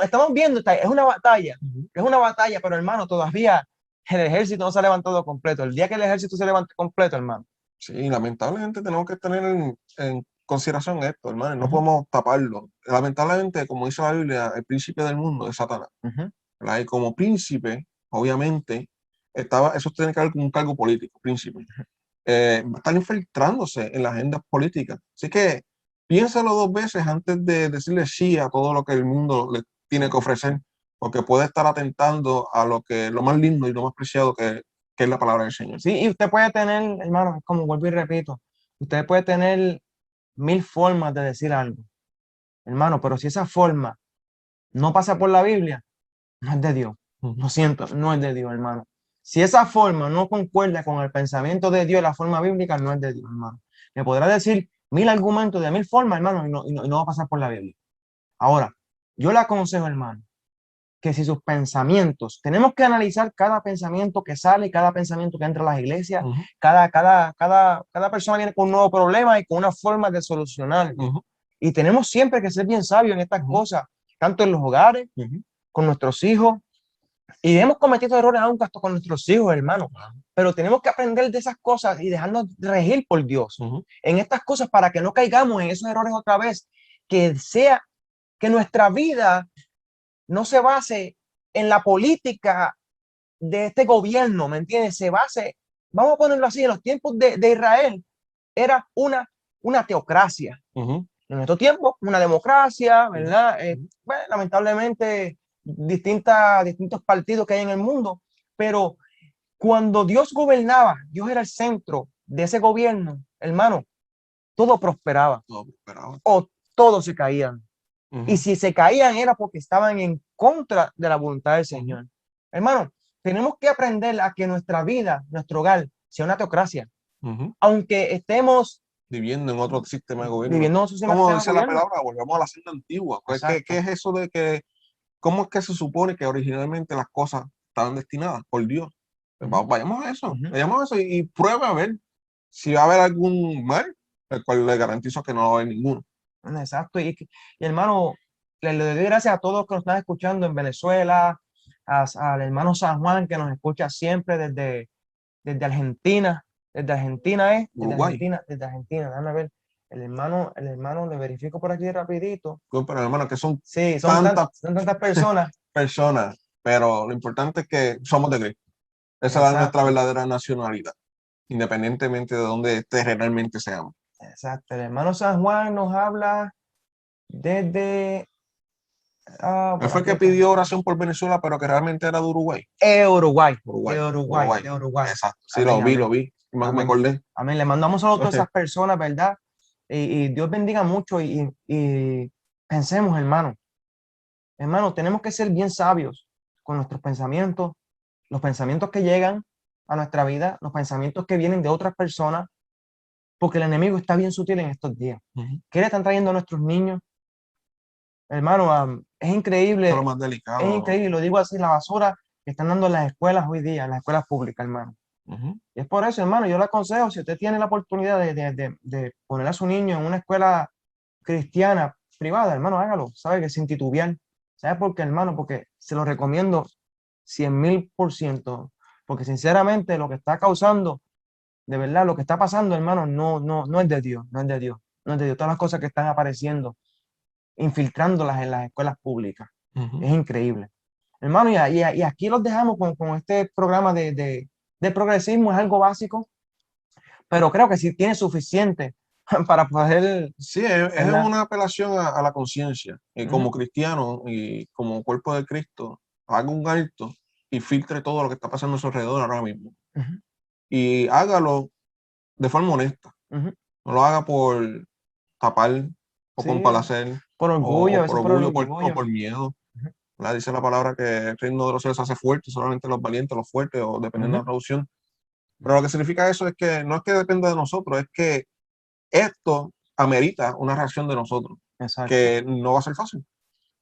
estamos viendo, es una batalla, pero hermano, todavía el ejército no se ha levantado completo. El día que el ejército se levante completo, hermano. Sí, lamentablemente tenemos que tener en consideración esto, hermano, no podemos taparlo. Lamentablemente, como dice la Biblia, el príncipe del mundo es Satanás. Y como príncipe, obviamente, eso tiene que ver con un cargo político, príncipe. Va a estar infiltrándose en las agendas políticas. Así que piénsalo dos veces antes de decirle sí a todo lo que el mundo le tiene que ofrecer, porque puede estar atentando a lo más lindo y lo más preciado que es la palabra del Señor. Sí, y usted puede tener, hermano, como vuelvo y repito, usted puede tener 1000 formas de decir algo, hermano, pero si esa forma no pasa por la Biblia, no es de Dios. Lo siento, no es de Dios, hermano. Si esa forma no concuerda con el pensamiento de Dios, la forma bíblica no es de Dios, hermano. Me podrá decir 1000 argumentos de 1000 formas, hermano, y no va a pasar por la Biblia. Ahora, yo le aconsejo, hermano, que si sus pensamientos, tenemos que analizar cada pensamiento que sale, cada pensamiento que entra a las iglesias, cada persona viene con un nuevo problema y con una forma de solucionar. Y tenemos siempre que ser bien sabios en estas cosas, tanto en los hogares, con nuestros hijos, y hemos cometido errores aún hasta con nuestros hijos, hermano, pero tenemos que aprender de esas cosas y dejarnos regir por Dios en estas cosas para que no caigamos en esos errores otra vez, que nuestra vida no se base en la política de este gobierno, ¿me entiendes? Se base, vamos a ponerlo así, en los tiempos de Israel era una teocracia. En nuestro tiempo, una democracia, ¿verdad? Bueno, lamentablemente, distintos partidos que hay en el mundo, pero cuando Dios gobernaba, Dios era el centro de ese gobierno, hermano, todo prosperaba. O todos se caían. Y si se caían era porque estaban en contra de la voluntad del Señor. Hermano, tenemos que aprender a que nuestra vida, nuestro hogar, sea una teocracia. aunque estemos viviendo en otro sistema de gobierno. viviendo en un sistema Como de dice la gobierno. palabra, volvemos a la senda antigua. Exacto. ¿Qué es eso de que, cómo es que se supone que originalmente las cosas estaban destinadas por Dios? Pues vayamos a eso, vayamos a eso y pruebe a ver si va a haber algún mal, el cual le garantizo que no va a haber ninguno. Exacto. Y hermano, le doy gracias a todos los que nos están escuchando en Venezuela, al hermano San Juan que nos escucha siempre desde Argentina. Desde Argentina Uruguay. Desde Argentina. Déjame ver. El hermano, le verifico por aquí rapidito. Pero hermano, que son Sí, son tantas personas, pero lo importante es que somos de Cristo. Esa es nuestra verdadera nacionalidad, independientemente de dónde terrenalmente seamos. Exacto. El hermano San Juan nos habla desde... Él fue el que pidió oración por Venezuela, pero que realmente era de Uruguay. Uruguay. Exacto. Sí, amén, lo vi. Me acordé. Amén. Le mandamos saludos a todas esas personas, ¿verdad? Y Dios bendiga mucho y pensemos, hermano. Hermano, tenemos que ser bien sabios con nuestros pensamientos, los pensamientos que llegan a nuestra vida, los pensamientos que vienen de otras personas, porque el enemigo está bien sutil en estos días. ¿Qué le están trayendo a nuestros niños? Hermano, es increíble. Eso es lo más delicado. Es increíble, lo digo así, la basura que están dando en las escuelas hoy día, en las escuelas públicas, hermano. Y es por eso, hermano, yo le aconsejo, si usted tiene la oportunidad de poner a su niño en una escuela cristiana privada, hermano, hágalo, ¿sabe? Que sin titubear. ¿Sabe por qué, hermano? Porque se lo recomiendo 100,000%. Porque sinceramente lo que está causando, de verdad, lo que está pasando, hermano, no es de Dios, no es de Dios, no es de Dios. Todas las cosas que están apareciendo, infiltrándolas en las escuelas públicas. Es increíble. Hermano, y aquí los dejamos con este programa de progresismo, es algo básico, pero creo que sí tiene suficiente para poder... Sí, es una apelación a la conciencia. Y como cristiano y como cuerpo de Cristo, haga un alto y filtre todo lo que está pasando a su alrededor ahora mismo. Y hágalo de forma honesta. No lo haga por tapar o por placer, por orgullo, o por miedo. Dice la palabra que el reino de los cielos se hace fuerte, solamente los valientes, los fuertes, o dependiendo de la traducción. Pero lo que significa eso es que no es que dependa de nosotros, es que esto amerita una reacción de nosotros. Exacto. Que no va a ser fácil,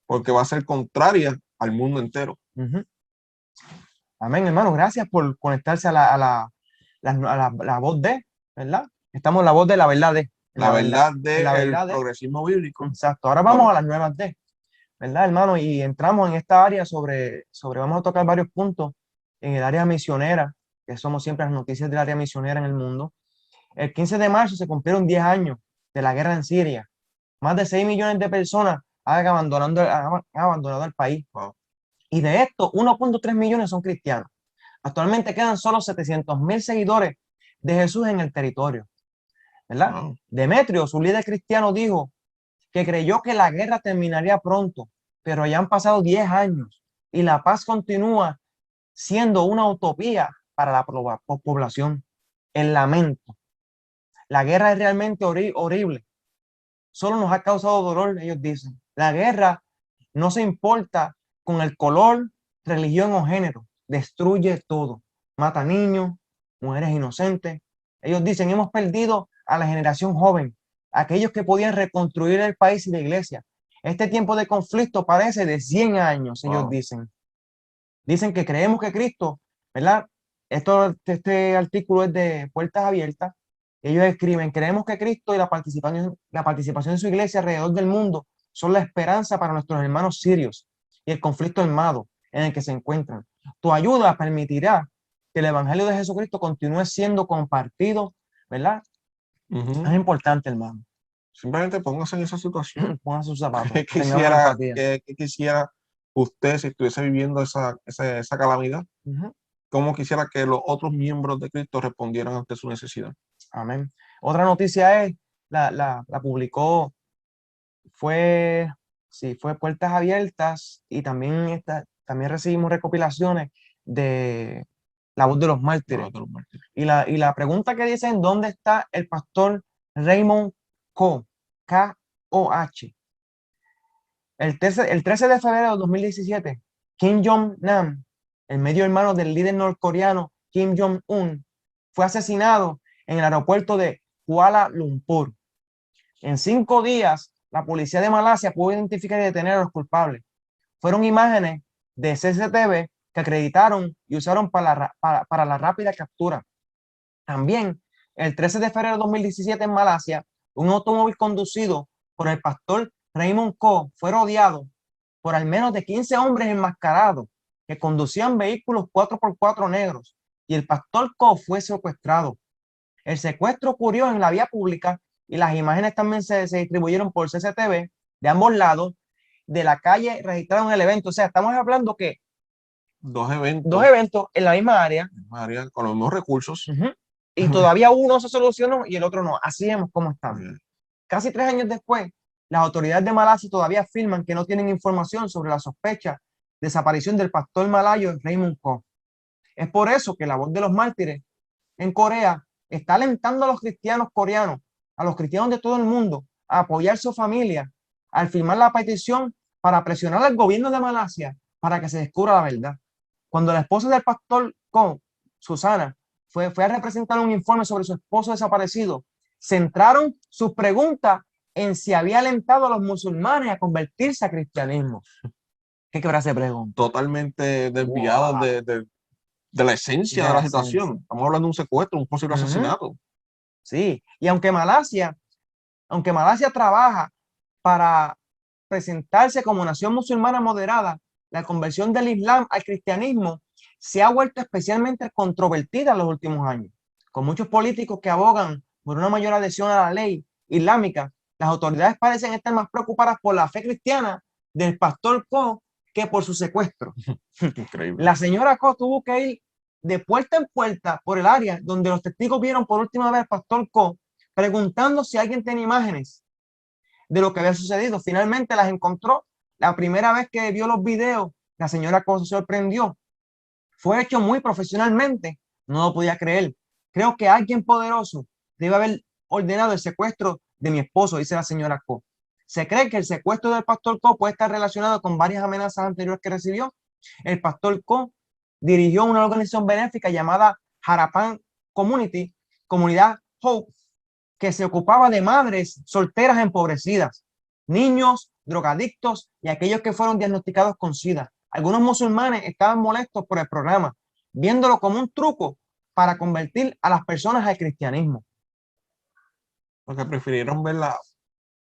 porque va a ser contraria al mundo entero. Amén, hermano. Gracias por conectarse a la voz de, ¿verdad? Estamos en la voz de la verdad de. La verdad del progresismo bíblico. Exacto. Ahora vamos a las nuevas de, ¿verdad, hermano? Y entramos en esta área vamos a tocar varios puntos en el área misionera, que somos siempre las noticias del área misionera en el mundo. El 15 de marzo se cumplieron 10 años de la guerra en Siria. Más de 6 millones de personas han abandonado el país. Y de estos, 1.3 millones son cristianos. Actualmente quedan solo 700,000 seguidores de Jesús en el territorio, ¿verdad? Demetrio, su líder cristiano, dijo que creyó que la guerra terminaría pronto, pero ya han pasado 10 años y la paz continúa siendo una utopía para la población. El lamento. La guerra es realmente horrible. Solo nos ha causado dolor, ellos dicen. La guerra no se importa con el color, religión o género. Destruye todo. Mata niños, mujeres inocentes. Ellos dicen, hemos perdido a la generación joven, aquellos que podían reconstruir el país y la iglesia. Este tiempo de conflicto parece de 100 años, ellos dicen. Dicen que creemos que Cristo, ¿verdad? Este artículo es de Puertas Abiertas. Ellos escriben, creemos que Cristo y la participación de su iglesia alrededor del mundo son la esperanza para nuestros hermanos sirios y el conflicto armado en el que se encuentran. Tu ayuda permitirá que el evangelio de Jesucristo continúe siendo compartido, ¿verdad? Es importante, hermano. Simplemente póngase en esa situación. Ponga sus zapatos. ¿Qué quisiera usted si estuviese viviendo esa calamidad? ¿Cómo quisiera que los otros miembros de Cristo respondieran ante su necesidad? Amén. Otra noticia es, la publicó, fue Puertas Abiertas, y también recibimos recopilaciones de La Voz de los Mártires. Y la pregunta que dicen, ¿dónde está el pastor Raymond Koh? K-O-H. El 13 de febrero de 2017, Kim Jong-nam, el medio hermano del líder norcoreano Kim Jong-un, fue asesinado en el aeropuerto de Kuala Lumpur. En 5 días, la policía de Malasia pudo identificar y detener a los culpables. Fueron imágenes de CCTV que acreditaron y usaron para la rápida captura. También, el 13 de febrero de 2017 en Malasia, un automóvil conducido por el pastor Raymond Ko fue rodeado por al menos de 15 hombres enmascarados que conducían vehículos 4x4 negros, y el pastor Ko fue secuestrado. El secuestro ocurrió en la vía pública y las imágenes también se distribuyeron por CCTV de ambos lados de la calle registraron el evento. O sea, estamos hablando que Dos eventos. Dos eventos en la misma área. Con los mismos recursos. Y todavía uno se solucionó y el otro no. Así vemos cómo estamos. Casi 3 años después, las autoridades de Malasia todavía afirman que no tienen información sobre la sospecha de desaparición del pastor malayo Raymond Ko. Es por eso que la Voz de los Mártires en Corea está alentando a los cristianos coreanos, a los cristianos de todo el mundo, a apoyar a su familia al firmar la petición para presionar al gobierno de Malasia para que se descubra la verdad. Cuando la esposa del pastor Ko, Susana, fue a representar un informe sobre su esposo desaparecido, centraron sus preguntas en si había alentado a los musulmanes a convertirse a cristianismo. ¿Qué frase pregunta? Totalmente desviadas de la esencia de la situación. Estamos hablando de un secuestro, un posible asesinato. Sí, y aunque Malasia trabaja para presentarse como nación musulmana moderada, la conversión del Islam al cristianismo se ha vuelto especialmente controvertida en los últimos años. Con muchos políticos que abogan por una mayor adhesión a la ley islámica, las autoridades parecen estar más preocupadas por la fe cristiana del pastor Ko que por su secuestro. Increíble. La señora Ko tuvo que ir de puerta en puerta por el área donde los testigos vieron por última vez al pastor Ko, preguntando si alguien tenía imágenes de lo que había sucedido. Finalmente las encontró. La primera vez que vio los videos, la señora Ko se sorprendió. Fue hecho muy profesionalmente. No lo podía creer. Creo que alguien poderoso debe haber ordenado el secuestro de mi esposo, dice la señora Ko. Se cree que el secuestro del pastor Ko puede estar relacionado con varias amenazas anteriores que recibió. El pastor Ko dirigió una organización benéfica llamada Harapan Community, Comunidad Hope, que se ocupaba de madres solteras empobrecidas, niños, drogadictos y aquellos que fueron diagnosticados con SIDA. Algunos musulmanes estaban molestos por el programa, viéndolo como un truco para convertir a las personas al cristianismo. Porque prefirieron ver la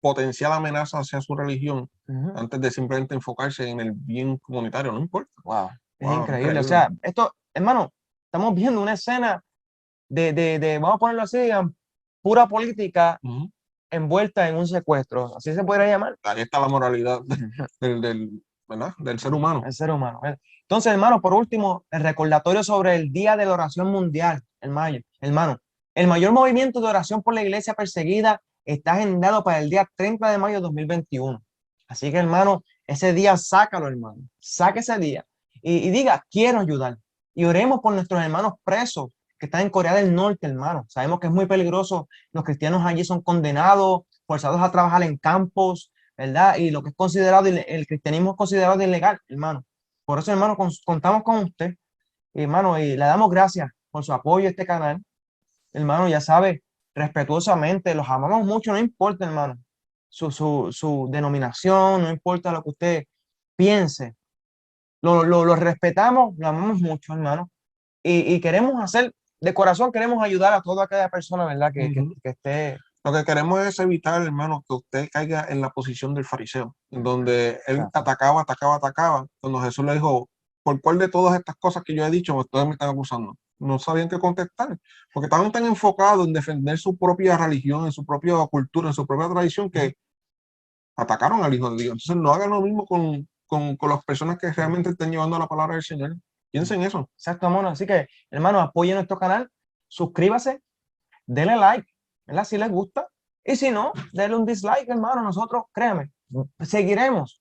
potencial amenaza hacia su religión antes de simplemente enfocarse en el bien comunitario, no importa. Wow, es increíble. O sea, esto, hermano, estamos viendo una escena vamos a ponerlo así, pura política envuelta en un secuestro, así se podría llamar. Ahí está la moralidad del ser humano. El ser humano. Entonces, hermano, por último, el recordatorio sobre el Día de la Oración Mundial, en mayo. Hermano, el mayor movimiento de oración por la iglesia perseguida está agendado para el día 30 de mayo de 2021. Así que, hermano, ese día sácalo, hermano. Saque ese día y diga, quiero ayudar. Y oremos por nuestros hermanos presos que están en Corea del Norte, hermano. Sabemos que es muy peligroso. Los cristianos allí son condenados, forzados a trabajar en campos, ¿verdad? Y lo que es considerado, el cristianismo es considerado ilegal, hermano. Por eso, hermano, contamos con usted, hermano, y le damos gracias por su apoyo a este canal. Hermano, ya sabe, respetuosamente, los amamos mucho, no importa, hermano, su denominación, no importa lo que usted piense. Lo respetamos, lo amamos mucho, hermano. Y queremos hacer, de corazón, queremos ayudar a toda aquella persona, ¿verdad? Que esté... Lo que queremos es evitar, hermano, que usted caiga en la posición del fariseo, en donde él atacaba. Cuando Jesús le dijo, ¿por cuál de todas estas cosas que yo he dicho ustedes me están acusando? No sabían qué contestar, porque estaban tan enfocados en defender su propia religión, en su propia cultura, en su propia tradición, que atacaron al Hijo de Dios. Entonces no hagan lo mismo con las personas que realmente estén llevando la palabra del Señor. Piensen en eso. Exacto, hermano. Así que, hermano, apoyen nuestro canal, suscríbase, denle like, ¿verdad? Si les gusta. Y si no, denle un dislike, hermano. Nosotros, créame, seguiremos